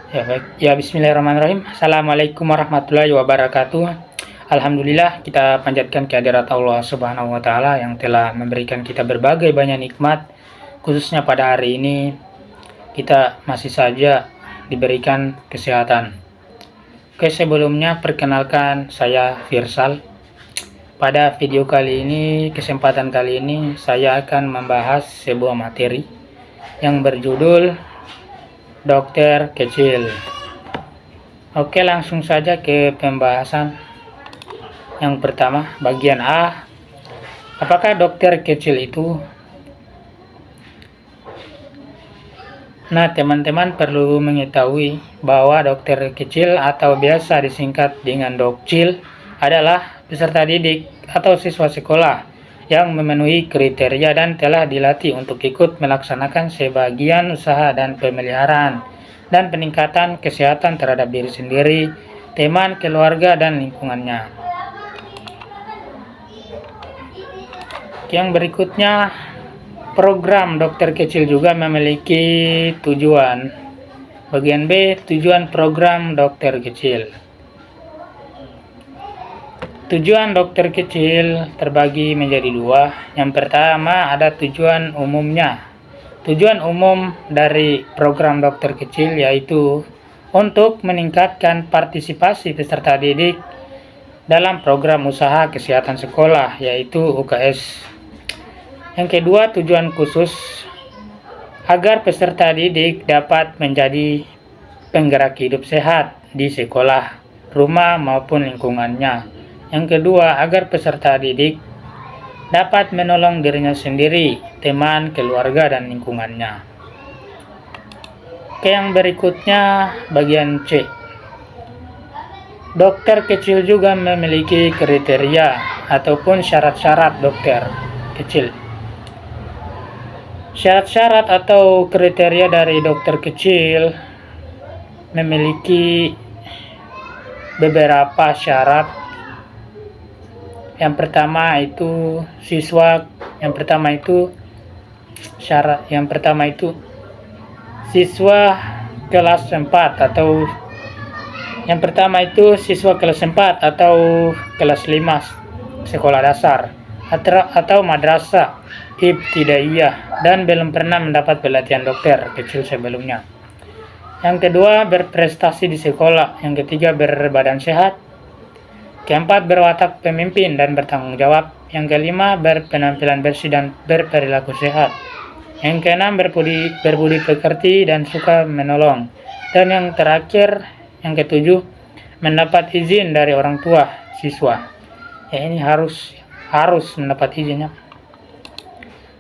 Ya baik, ya bismillahirrahmanirrahim. Assalamualaikum warahmatullahi wabarakatuh. Alhamdulillah kita panjatkan kehadirat Allah Subhanahu wa taala yang telah memberikan kita berbagai banyak nikmat, khususnya pada hari ini kita masih saja diberikan kesehatan. Oke, sebelumnya perkenalkan saya Firsal. Pada video kali ini, kesempatan kali ini saya akan membahas sebuah materi yang berjudul dokter kecil. Oke, langsung saja ke pembahasan. Yang pertama, bagian A. Apakah dokter kecil itu? Nah, teman-teman perlu mengetahui bahwa dokter kecil atau biasa disingkat dengan dokcil adalah peserta didik atau siswa sekolah yang memenuhi kriteria dan telah dilatih untuk ikut melaksanakan sebagian usaha dan pemeliharaan dan peningkatan kesehatan terhadap diri sendiri, teman, keluarga, dan lingkungannya. Yang berikutnya, program dokter kecil juga memiliki tujuan. Bagian B, tujuan program dokter kecil. Tujuan dokter kecil terbagi menjadi dua. Yang pertama ada tujuan umumnya. Tujuan umum dari program dokter kecil yaitu untuk meningkatkan partisipasi peserta didik dalam program usaha kesehatan sekolah yaitu UKS. Yang kedua, tujuan khusus agar peserta didik dapat menjadi penggerak hidup sehat di sekolah, rumah maupun lingkungannya. Yang kedua, agar peserta didik dapat menolong dirinya sendiri, teman, keluarga, dan lingkungannya. Oke, yang berikutnya bagian C. Dokter kecil juga memiliki kriteria ataupun syarat-syarat dokter kecil. Syarat-syarat atau kriteria dari dokter kecil memiliki beberapa syarat. Yang pertama itu siswa kelas 4 atau yang pertama itu siswa kelas 4 atau kelas 5 sekolah dasar atau madrasah ibtidaiyah dan belum pernah mendapat pelatihan dokter kecil sebelumnya. Yang kedua, berprestasi di sekolah. Yang ketiga, berbadan sehat. Keempat, berwatak pemimpin dan bertanggung jawab. Yang kelima, berpenampilan bersih dan berperilaku sehat. Yang keenam, berbudi pekerti dan suka menolong. Dan yang terakhir, yang ketujuh, mendapat izin dari orang tua siswa. Ya, ini harus mendapat izinnya.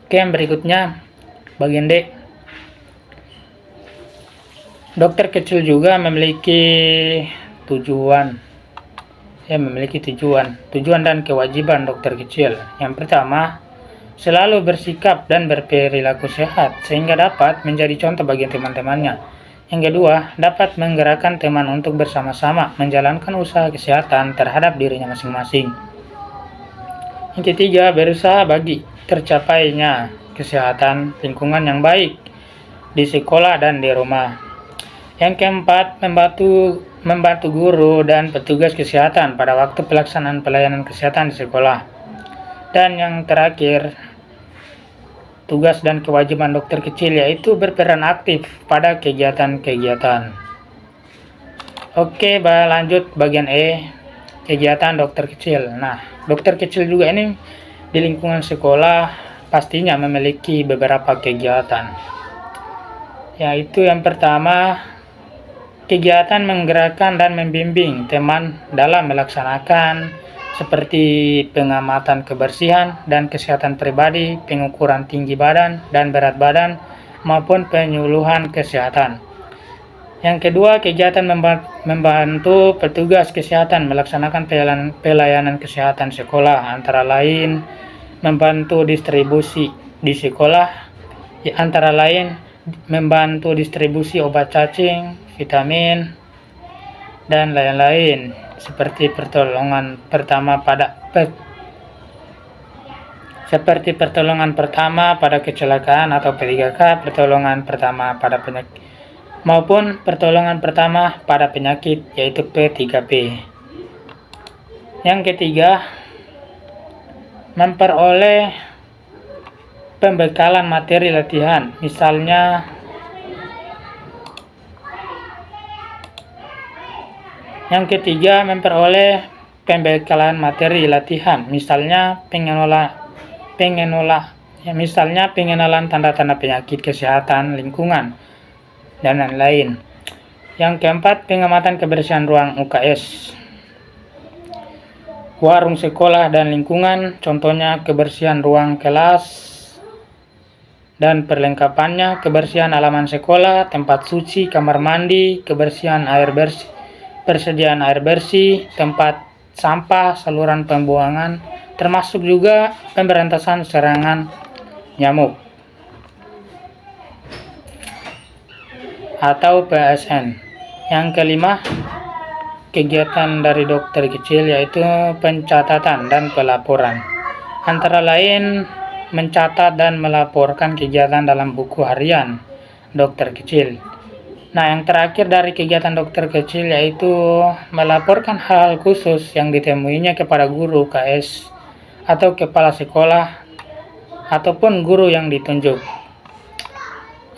Oke, yang berikutnya bagian D. Dokter kecil juga memiliki tujuan dan kewajiban dokter kecil. Yang pertama, selalu bersikap dan berperilaku sehat sehingga dapat menjadi contoh bagi teman-temannya. Yang kedua, dapat menggerakkan teman untuk bersama-sama menjalankan usaha kesehatan terhadap dirinya masing-masing. Yang ketiga, berusaha bagi tercapainya kesehatan lingkungan yang baik di sekolah dan di rumah. Yang keempat, membantu guru dan petugas kesehatan pada waktu pelaksanaan pelayanan kesehatan di sekolah. Dan yang terakhir, tugas dan kewajiban dokter kecil yaitu berperan aktif pada kegiatan-kegiatan. Oke, lanjut bagian E, kegiatan dokter kecil. Nah, dokter kecil juga ini di lingkungan sekolah pastinya memiliki beberapa kegiatan. Yaitu yang pertama, kegiatan menggerakkan dan membimbing teman dalam melaksanakan seperti pengamatan kebersihan dan kesehatan pribadi, pengukuran tinggi badan dan berat badan, maupun penyuluhan kesehatan. Yang kedua, kegiatan membantu petugas kesehatan melaksanakan pelayanan kesehatan sekolah, antara lain membantu distribusi di sekolah, antara lain membantu distribusi obat cacing, vitamin, dan lain-lain, seperti pertolongan pertama pada kecelakaan atau P3K, pertolongan pertama pada maupun pertolongan pertama pada penyakit, yaitu P3P. Yang ketiga, memperoleh pembekalan materi latihan, misalnya pengenalan tanda-tanda penyakit, kesehatan lingkungan, dan lain-lain. Yang keempat, pengamatan kebersihan ruang UKS, warung sekolah dan lingkungan, contohnya kebersihan ruang kelas dan perlengkapannya, kebersihan halaman sekolah, tempat suci, kamar mandi, kebersihan air bersih, persediaan air bersih, tempat sampah, saluran pembuangan, termasuk juga pemberantasan serangan nyamuk atau PSN. Yang kelima, kegiatan dari dokter kecil, yaitu pencatatan dan pelaporan, antara lain mencatat dan melaporkan kegiatan dalam buku harian dokter kecil. Nah, yang terakhir dari kegiatan dokter kecil yaitu melaporkan hal-hal khusus yang ditemuinya kepada guru KS atau kepala sekolah ataupun guru yang ditunjuk.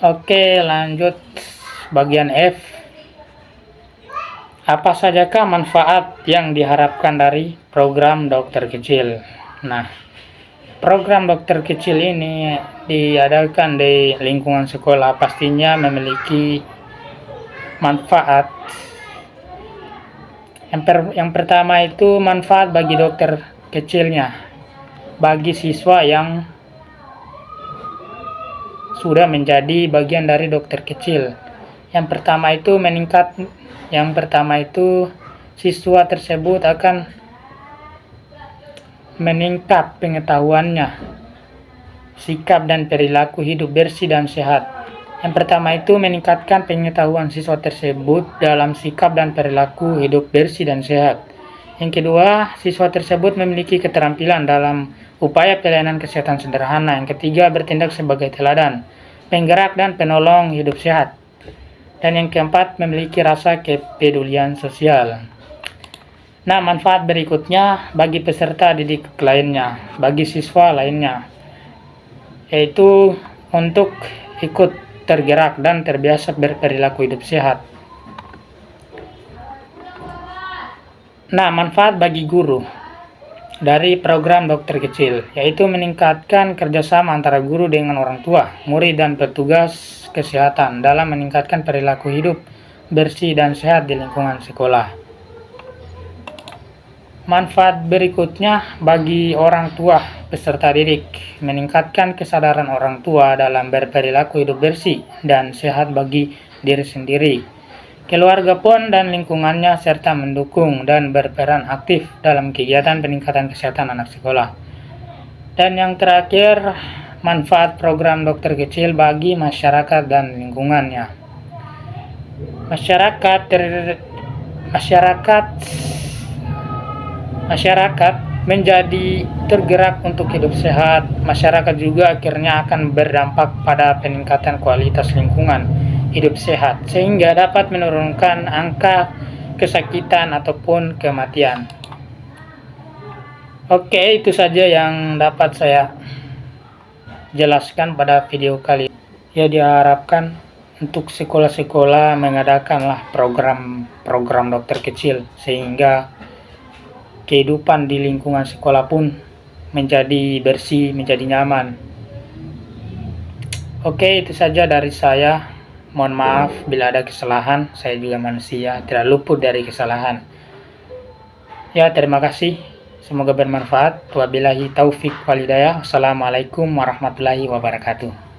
Oke, lanjut bagian F. Apa sajakah manfaat yang diharapkan dari program dokter kecil? Nah, program dokter kecil ini diadakan di lingkungan sekolah, pastinya memiliki manfaat. Yang pertama itu manfaat bagi dokter kecilnya, bagi siswa yang sudah menjadi bagian dari dokter kecil. Yang pertama itu siswa tersebut akan meningkat pengetahuannya, sikap dan perilaku hidup bersih dan sehat. Yang pertama itu meningkatkan pengetahuan siswa tersebut dalam sikap dan perilaku hidup bersih dan sehat. Yang kedua, siswa tersebut memiliki keterampilan dalam upaya pelayanan kesehatan sederhana. Yang ketiga, bertindak sebagai teladan, penggerak dan penolong hidup sehat. Dan yang keempat, memiliki rasa kepedulian sosial. Nah, manfaat berikutnya bagi peserta didik lainnya, bagi siswa lainnya, yaitu untuk ikut tergerak dan terbiasa berperilaku hidup sehat. Nah, manfaat bagi guru dari program dokter kecil, yaitu meningkatkan kerjasama antara guru dengan orang tua, murid dan petugas kesehatan dalam meningkatkan perilaku hidup bersih dan sehat di lingkungan sekolah. Manfaat berikutnya bagi orang tua peserta didik, meningkatkan kesadaran orang tua dalam berperilaku hidup bersih dan sehat bagi diri sendiri, keluarga pun dan lingkungannya, serta mendukung dan berperan aktif dalam kegiatan peningkatan kesehatan anak sekolah. Dan yang terakhir, manfaat program dokter kecil bagi masyarakat dan lingkungannya. Masyarakat menjadi tergerak untuk hidup sehat. Masyarakat juga akhirnya akan berdampak pada peningkatan kualitas lingkungan hidup sehat, sehingga dapat menurunkan angka kesakitan ataupun kematian. Oke, itu saja yang dapat saya jelaskan pada video kali ini. Ya, diharapkan untuk sekolah-sekolah mengadakanlah program dokter kecil, sehingga kehidupan di lingkungan sekolah pun menjadi bersih, menjadi nyaman. Oke, itu saja dari saya. Mohon maaf bila ada kesalahan, saya juga manusia, tidak luput dari kesalahan. Ya, terima kasih. Semoga bermanfaat. Wabillahi taufik walhidayah. Wassalamualaikum warahmatullahi wabarakatuh.